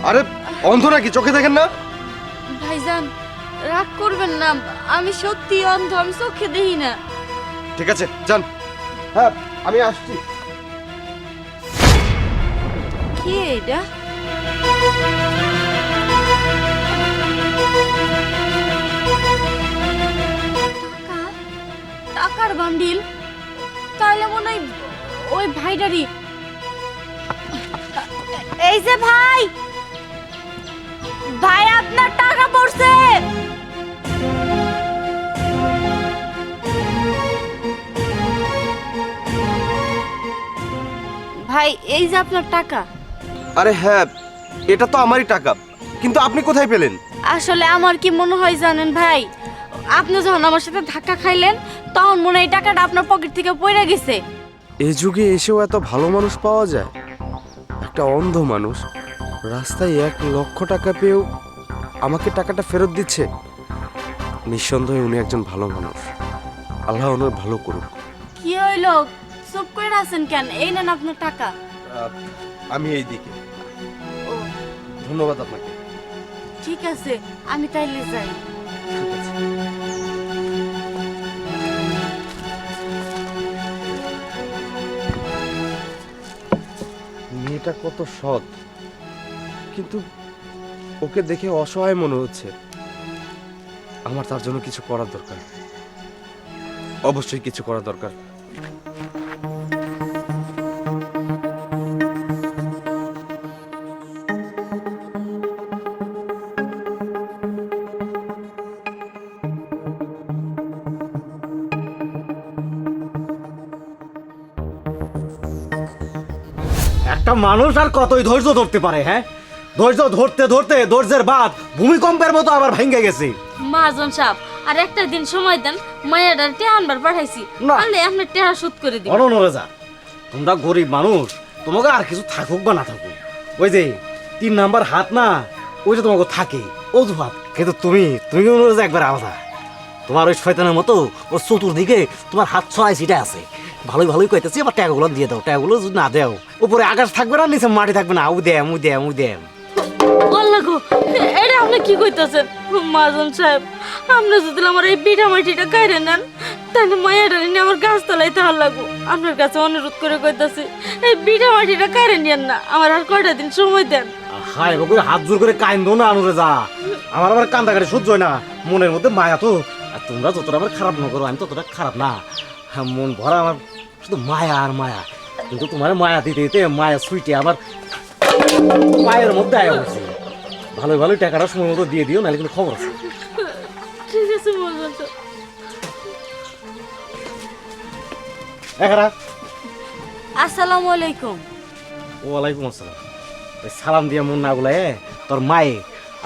আরে অন্ধ নাকি, চোখে দেখেন না? ভাইজান রাগ করবেন না, আমি সত্যি অন্ধ, আমি চোখে দেখি না। ঠিক আছে যান। হ্যাঁ আমি আসছি। কি এটা? টাকা, টাকার বান্ডিল, তাহলে মনে হয় ওই ভাইটারই। এই যে ভাই, ভাই আপনার টাকা পড়ছে। ভাই এই যে আপনার টাকা। আরে হ্যাঁ, এটা তো আমারই টাকা, কিন্তু আপনি কোথায় পেলেন? আসলে আমার কি মনে হয় জানেন ভাই, আপনি যখন আমার সাথে ধাক্কা খাইলেন তখন মনে হয় টাকাটা আপনার পকেট থেকে পড়ে গেছে। এই যুগে এসেও এত ভালো মানুষ পাওয়া যায়। একটা অন্ধ মানুষ রাস্তায় 1,00,000 টাকা পেয়েও আমাকে টাকাটা ফেরত দিচ্ছে। নিঃসন্দেহে উনি একজন ভালো মানুষ। আল্লাহ ওনার ভালো করুক। কি হইলো, চুপ করে আছেন কেন? এই নেন আপনার টাকা। আমি এই দিকে। ও ধন্যবাদ আপনাকে। ঠিক আছে, আমি তাইলে যাই। ঠিক আছে। মেয়েটা কত সৎ, কিন্তু ওকে দেখে অসহায় মনে হচ্ছে। আমার তার জন্য কিছু করার দরকার, অবশ্যই কিছু করা দরকার। একটা মানুষ আর কতই ধৈর্য ধরতে পারে? হ্যাঁ, ধৈর্য ধরতে ধরতে ধৈর্যের বাঁধ ভূমিকম্পের মতো আবার ভেঙে গেছে। মহাজন সাহেব আর একটা দিন সময় দেন, মায়াডার টেহা আনবার পাঠাইছি, না। আনলে আপনার টেহা শোধ করে দিন। অনরেজা, তোমরা গরিব মানুষ, তোমাকে আর কিছু থাকুক বা না থাকুক, ওই যে 3 নাম্বার হাত না, ওইটা তোমাকে থাকে অজুহাত। কিন্তু তুমি তুমি অনুরোজা একবার আলাদা। তোমার ওই শয়তানের মতো ওর চতুর্দিকে তোমার হাত ছড়াই ছিটা আছে। ভালোই ভালোই কইতেছি, আবার টাকাগুলো দিয়ে দাও। টাকাগুলো যদি না দেও, উপরে আকাশ থাকবে না, নিচে মাটি থাকবে না। We them. আল্লাহ গো, এটা আপনি কি কইতাছেন? মহাজন সাহেব, আপনি যদি আমার এই পিঠা মাটিটা কাইরে নেন, তাহলে মায়াডার নিয়ে আমার গাছ তলায় তাহার লাগবো। আপনার কাছে অনুরোধ করে কইতাছি, এই পিঠা মাটিটা কাইরে নেন না, আমার আর কয়টা দিন সময় দেন। হায় বাবু, হাত জোর করে কাইন্দ না অনুরোজা। আমার আবার কান্দাকাটি সহ্য হয় না, মনের মধ্যে মায়া তো। আর তোমরা যতটা আমার খারাপ না করো, আমি ততটা খারাপ না। হ্যাঁ, মন ভরা আমার শুধু মায়া আর মায়া। কিন্তু তোমার মায়া দিতে দিতে মায়া সুইটে আমার পায়ের মধ্যে আয়া হচ্ছে। ভালোই ভালোই টাকাটা সময় মতো দিয়ে দিও, নাহলে কিন্তু খবর আছে। ঠিক আছে মহাজন সাহেব। এখানা। আসসালামু আলাইকুম। ওয়ালাইকুম আসসালাম। ওই সালাম দিয়ে মন না গুলাই তোর মায়ে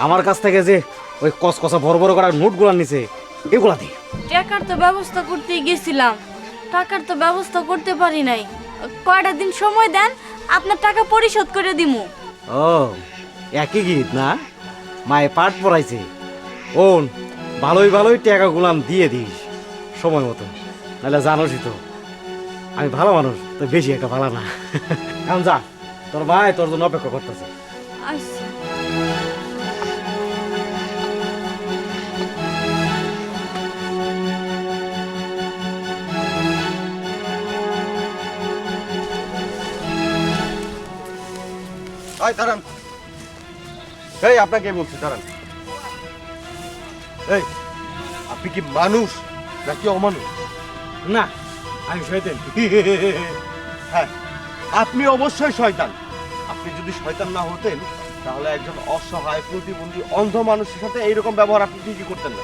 আমার কাছ থেকে যে ওই কসকসা বড় বড় করার নোটগুলো নিছে, এগুলা দি। টাকার তো ব্যবস্থা করতে গেছিলাম, টাকার তো ব্যবস্থা করতে পারি নাই। কয়টা দিন সময় দেন, আপনার টাকা পরিশোধ করে দিমু। ও, একই গীত না? মায়ে পাঠ পড়াইছে। ওন ভালোই ভালোই টাকা গুলাম দিয়ে দিস সময় মতো, নাহলে জানোসই তো আমি ভালো মানুষ, তো বেশি একটা ভালো না। এখন যা, তোর ভাই তোর জন্য অপেক্ষা করতেছে। আচ্ছা। আয় দাঁড়ান। এই আপনাকে বলছি দাঁড়ান। এই আপনি কি মানুষ নাকি অমানুষ? না, আমি শয়তান। হ্যাঁ, আপনি অবশ্যই শয়তান। আপনি যদি শয়তান না হতেন তাহলে একজন অসহায় প্রতিবন্ধী অন্ধ মানুষের সাথে এইরকম ব্যবহার আপনি ঠিকই করতেন না।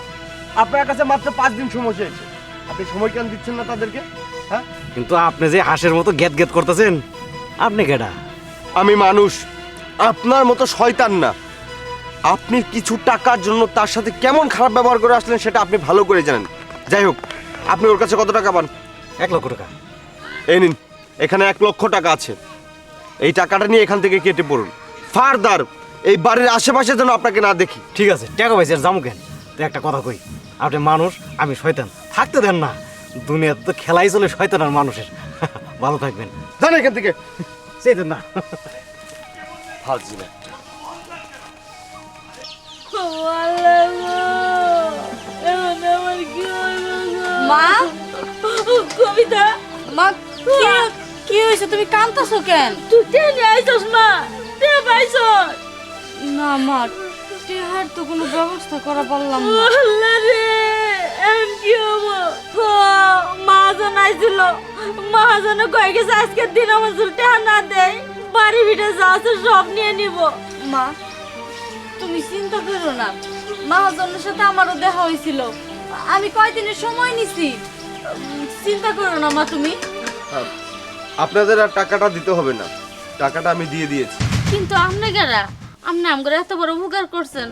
আপনার কাছে মাত্র 5 দিন সময় চেয়েছে, আপনি সময় কেন দিচ্ছেন না তাদেরকে? হ্যাঁ, কিন্তু আপনি যে হাঁসের মতো গেট গেট করতেছেন, আপনি কেডা? আমি মানুষ, আপনার মতো শয়তান না। আপনি কিছু টাকার জন্য তার সাথে কেমন খারাপ ব্যবহার করে আসলেন সেটা আপনি ভালো করে জানেন। যাই হোক, আপনি ওর কাছে কত টাকা পান? 1 লক্ষ টাকা। এই নিন, এখানে 1 লক্ষ টাকা আছে। এই টাকাটা নিয়ে এখান থেকে কেটে পড়ুন। ফারদার এই বাড়ির আশেপাশে যেন আপনাকে না দেখি। ঠিক আছে, টাকা পাইছি আর জামু কেন? তো একটা কথা কই, আপনি মানুষ, আমি শয়তান, থাকতে দেন না। দুনিয়াতে তো খেলাই চলে শয়তান আর মানুষের। ভালো থাকবেন। জান এখান থেকে। সেই না। ফাজিল একটা। মা কবিতা মা কি হয়েছে তুমি কাঁদতেছো কেন তুই টেনে আইছস মা তে পাইছস না মা টেহার তো কোনো ব্যবস্থা করা পারলাম না আল্লাহ রে এম কি হবো মহাজন আইছিল মহাজন কয়ে গেছে আজকের দিন আমার টেহা না দেয় বাড়ি ভিটে যা আছে সব নিয়ে নিব মা তুমি চিন্তা করো না মহাজনের সাথে আমারও দেখা হয়েছিল আমি কয়দিনের সময় নিছি চিন্তা করো না মা তুমি আপনাদের আর টাকাটা দিতে হবে না, টাকাটা আমি দিয়ে দিয়েছি। কিন্তু আপনি কারা আপনি আমগরে এত বড় উপকার করছেন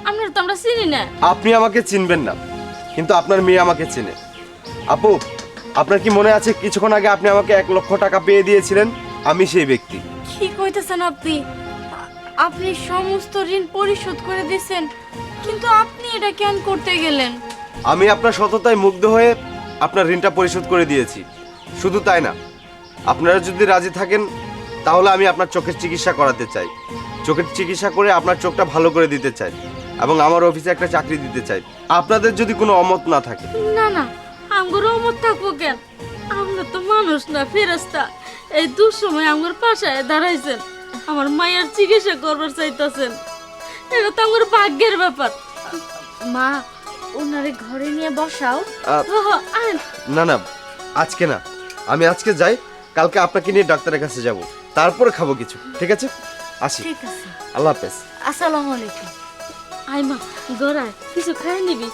আপনার তো আমরা চিনি না আপনি আমাকে চিনবেন না, কিন্তু আপনার মেয়ে আমাকে চেনে। আপু, আপনার কি মনে আছে কিছুক্ষণ আগে আপনি আমাকে 1 লক্ষ টাকা পেয়ে দিয়েছিলেন? আমি সেই ব্যক্তি। কি কইতেছেন আপনি আপনি সমস্ত ঋণ পরিশোধ করে দিয়েছেন, কিন্তু আপনি এটা কেন করতে গেলেন? আমি আপনার সততায় মুগ্ধ হয়ে আপনার ঋণটা পরিশোধ করে দিয়েছি। শুধু তাই না, আপনারা যদি রাজি থাকেন তাহলে আমি আপনার চোখের চিকিৎসা করাতে চাই। চোখের চিকিৎসা করে আপনার চোখটা ভালো করে দিতে চাই এবং আমার অফিসে একটা চাকরি দিতে চাই। আপনাদের যদি কোনো অমত না থাকে। না না, আমগর অমত থাকবো কেন? আমরা তো মানুষ না ফেরেশতা। এই দুঃসময় আমগর পাশে দাঁড়াইছেন, আমার মায়ের চিকিৎসা করবার চাইতেছেন, এটা তো আমার ভাগ্যের ব্যাপার। মা, ওনারে ঘরে নিয়ে বসাও। না না, আজকে না, আমি আজকে যাই, কালকে আপনাকে নিয়ে ডাক্তারের কাছে যাব, তারপরে খাবো কিছু। ঠিক আছে, আসি। ঠিক আছে, আল্লাহ হাফেজ। আসসালামু আলাইকুম। আই মা, গড়ায় কিছু খাই নিবি?